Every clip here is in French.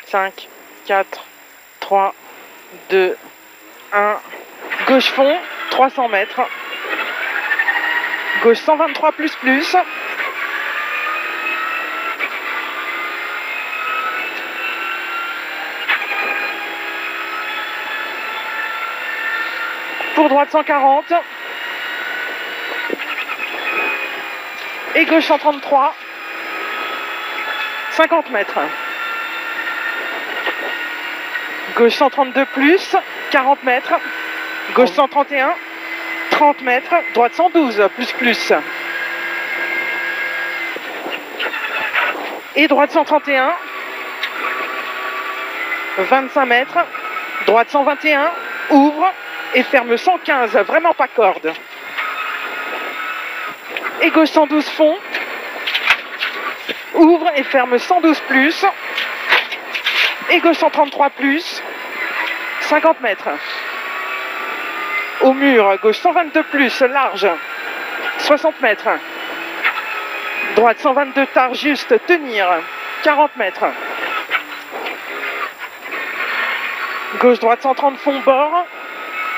5, 4, 3, 2, 1. Gauche fond, 300 mètres. Gauche 123 plus plus. Pour droite 140. Et gauche 133. 50 mètres. Gauche 132 plus, 40 mètres. Gauche 131, 30 mètres. Droite 112 plus plus. Et droite 131, 25 mètres. Droite 121, ouvre et ferme 115, vraiment pas corde. Et gauche 112 fond, ouvre et ferme 112 plus. Et gauche 133 plus, 50 mètres. Au mur, gauche 122 plus, large, 60 mètres. Droite 122 tard, juste, tenir, 40 mètres. Gauche droite 130 fond bord,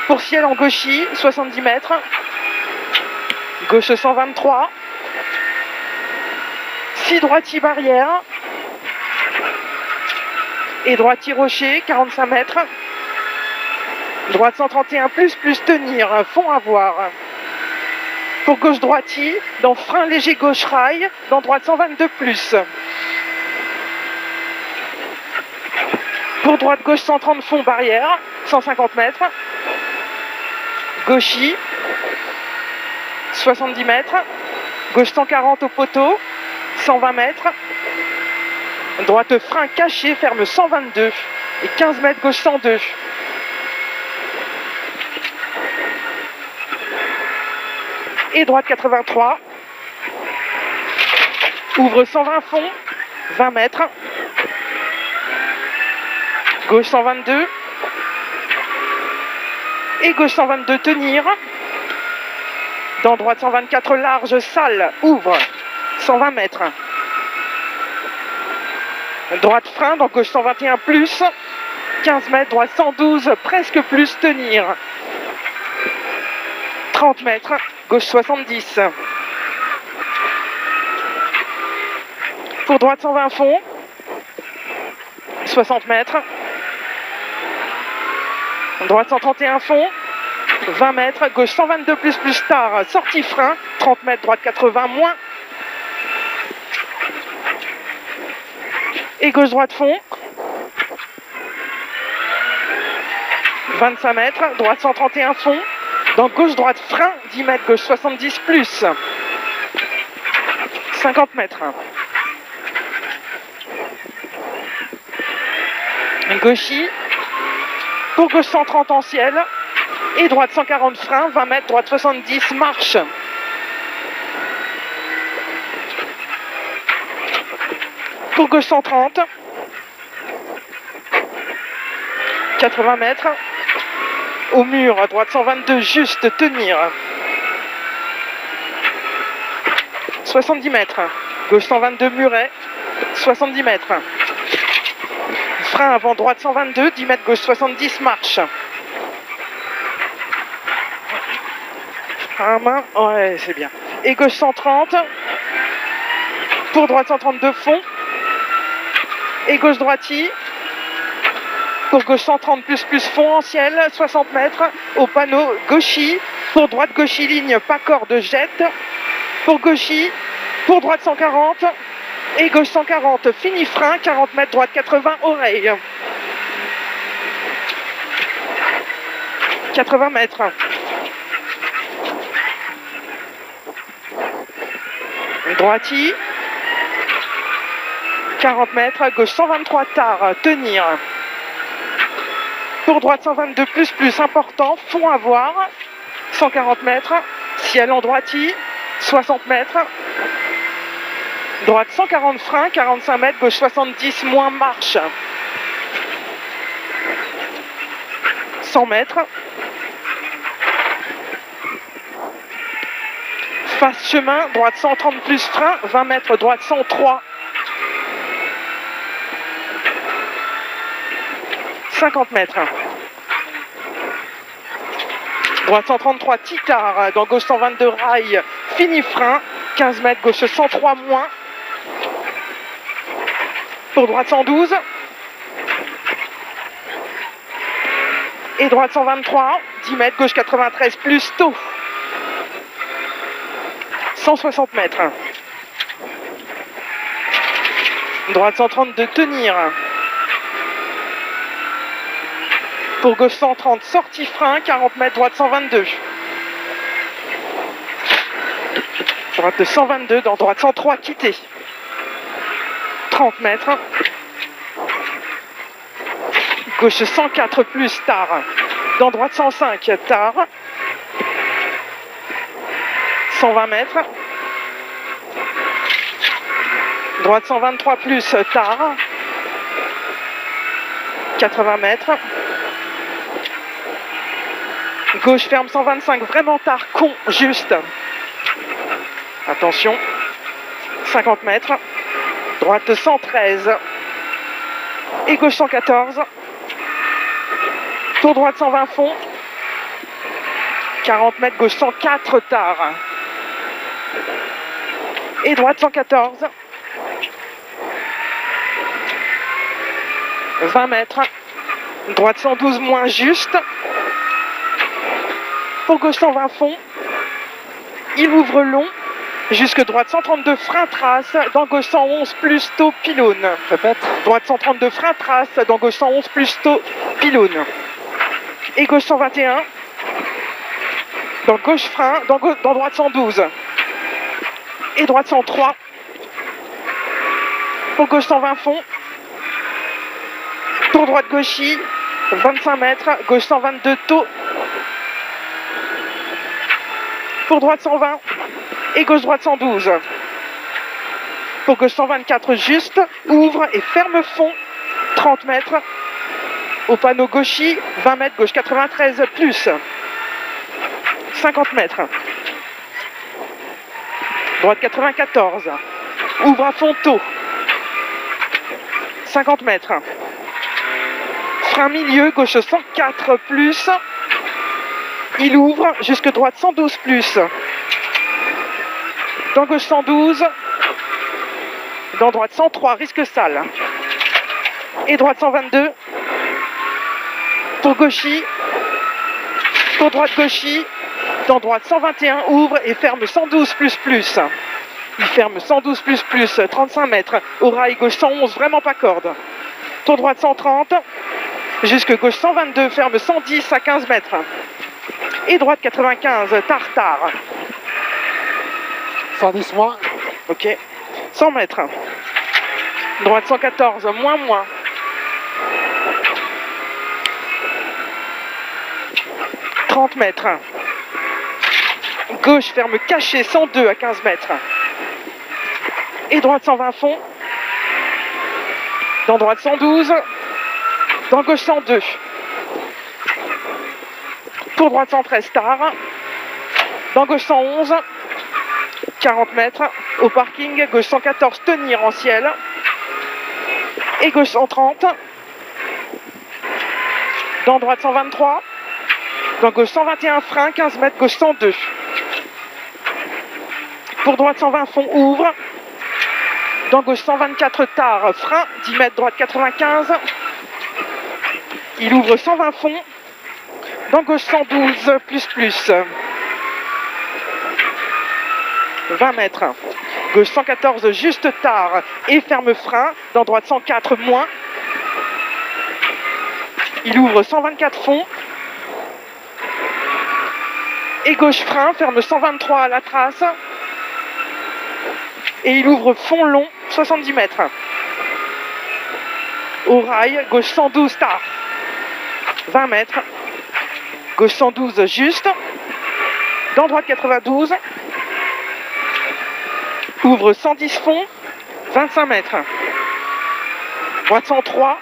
pour ciel en gauchis, 70 mètres. Gauche 123. 6 droitiers barrière. Et droitier rocher, 45 mètres. Droite 131 plus tenir, fond à voir. Pour gauche droitier, dans frein léger gauche rail, dans droite 122 plus. Pour droite gauche 130 fond barrière, 150 mètres. Gauchis, 70 mètres. Gauche 140 au poteau, 120 mètres. Droite frein caché, ferme 122. Et 15 mètres gauche 102. Et droite 83. Ouvre 120 fond, 20 mètres. Gauche 122. Et gauche 122 tenir. Dans droite 124 large, salle, ouvre, 120 mètres. Droite frein, dans gauche 121 plus, 15 mètres, droite 112, presque plus, tenir. 30 mètres, gauche 70. Pour droite 120 fond, 60 mètres. Droite 131 fond, 20 mètres, gauche 122 plus tard, sortie frein, 30 mètres, droite 80 moins. Et gauche droite fond, 25 mètres, droite 131 fond, dans gauche droite frein, 10 mètres, gauche 70 plus, 50 mètres. Gauchis, pour gauche 130 en ciel, et droite 140 frein, 20 mètres, droite 70 marche. Pour gauche 130, 80 mètres. Au mur, droite 122, juste, tenir. 70 mètres. Gauche 122, muret, 70 mètres. Frein avant, droite 122, 10 mètres, gauche 70, marche. À main, ouais, c'est bien. Et gauche 130. Pour droite 132, fond. Et gauche droitier. Pour gauche 130 plus fond en ciel, 60 mètres. Au panneau gauchis. Pour droite gauchis, ligne, pas corde, jette. Pour gauchis. Pour droite 140. Et gauche 140, fini frein, 40 mètres, droite 80, oreille. 80 mètres. Droitier. 40 mètres, gauche 123 tard, tenir. Pour droite 122 plus, important, fond à voir. 140 mètres, ciel en droitier, 60 mètres. Droite 140 frein, 45 mètres, gauche 70, moins marche. 100 mètres. Face chemin, droite 130 plus frein, 20 mètres, droite 103. 50 mètres. Droite 133, Titard, dans gauche 122, rail, fini frein, 15 mètres, gauche 103 moins. Pour droite 112. Et droite 123, 10 mètres, gauche 93, plus tôt. 160 mètres. Droite 132, tenir. Pour gauche 130, sortie frein, 40 mètres, droite 122. Droite 122, dans droite 103, quitter. 30 mètres. Gauche 104 plus, tard. Dans droite 105, tard. 120 mètres. Droite 123 plus, tard. 80 mètres. Gauche ferme 125, vraiment tard, con, juste. Attention. 50 mètres. Droite 113. Et gauche 114. Tour droite 120 fond. 40 mètres, gauche 104, tard. Et droite 114. 20 mètres. Droite 112 moins, juste. Pour gauche 120 fond. Il ouvre long. Jusque droite 132, frein trace. Dans gauche 111 plus tôt, pylône. Répète. Droite 132, frein trace. Dans gauche 111 plus tôt, pylône. Et gauche 121. Dans gauche frein. Dans droite 112. Et droite 103. Pour gauche 120 fond. Tour droite gauchis. 25 mètres. Gauche 122 tôt. Pour droite 120. Et gauche droite 112. Pour gauche 124 juste. Ouvre et ferme fond. 30 mètres. Au panneau gauchis. 20 mètres. Gauche 93 plus. 50 mètres. Droite 94. Ouvre à fond tôt. 50 mètres. Frein milieu. Gauche 104 plus. Il ouvre jusque droite 112 plus. Dans gauche 112. Dans droite 103, risque sale. Et droite 122. Pour gauchis. Pour droite gauchis. Dans droite 121, ouvre et ferme 112 plus plus. Il ferme 112 plus plus, 35 mètres. Au rail gauche 111, vraiment pas corde. Tour droite 130. Jusque gauche 122, ferme 110 à 15 mètres. Et droite 95, tartare. 110 moins. Ok. 100 mètres. Droite 114, moins moins. « 30 mètres. Gauche ferme caché 102 à 15 mètres. Et droite 120 fond. Dans droite 112. Dans gauche 102. Pour droite 113 tard. Dans gauche 111. 40 mètres. Au parking. Gauche 114 tenir en ciel. Et gauche 130. Dans droite 123. Dans gauche 121 frein. 15 mètres. Gauche 102. Pour droite 120 fond ouvre. Dans gauche 124 tard, frein, 10 mètres, droite 95. Il ouvre 120 fond. Dans gauche 112 plus plus. 20 mètres. Gauche 114 juste tard et ferme frein. Dans droite 104 moins. Il ouvre 124 fond. Et gauche frein, ferme 123 à la trace. Et il ouvre fond long, 70 mètres. Au rail, gauche 112 tard. 20 mètres. Gauche 112 juste. Dans droite 92. Ouvre 110 fond. 25 mètres. Droite 103.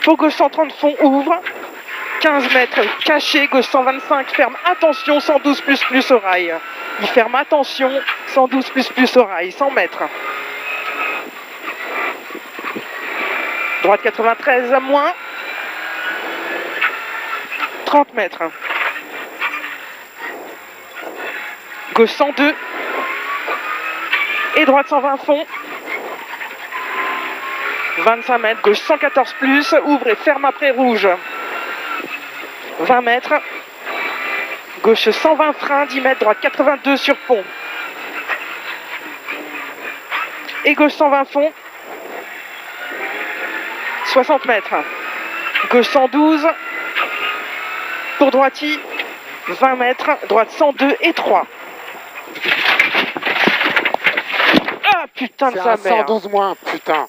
Pour gauche 130 fond, ouvre. 15 mètres caché, gauche 125, ferme, attention, 112 plus plus au rail. Il ferme, attention, 112 plus plus au rail, 100 mètres. Droite 93 moins, 30 mètres. Gauche 102. Et droite 120 fond. 25 mètres, gauche 114 plus, ouvre et ferme après rouge. 20 mètres. Gauche 120 frein, 10 mètres, droite 82 sur pont. Et gauche 120 fond. 60 mètres. Gauche 112. Pour droiti. 20 mètres, droite 102 et 3. Ah putain de sa mère. 112 moins, putain.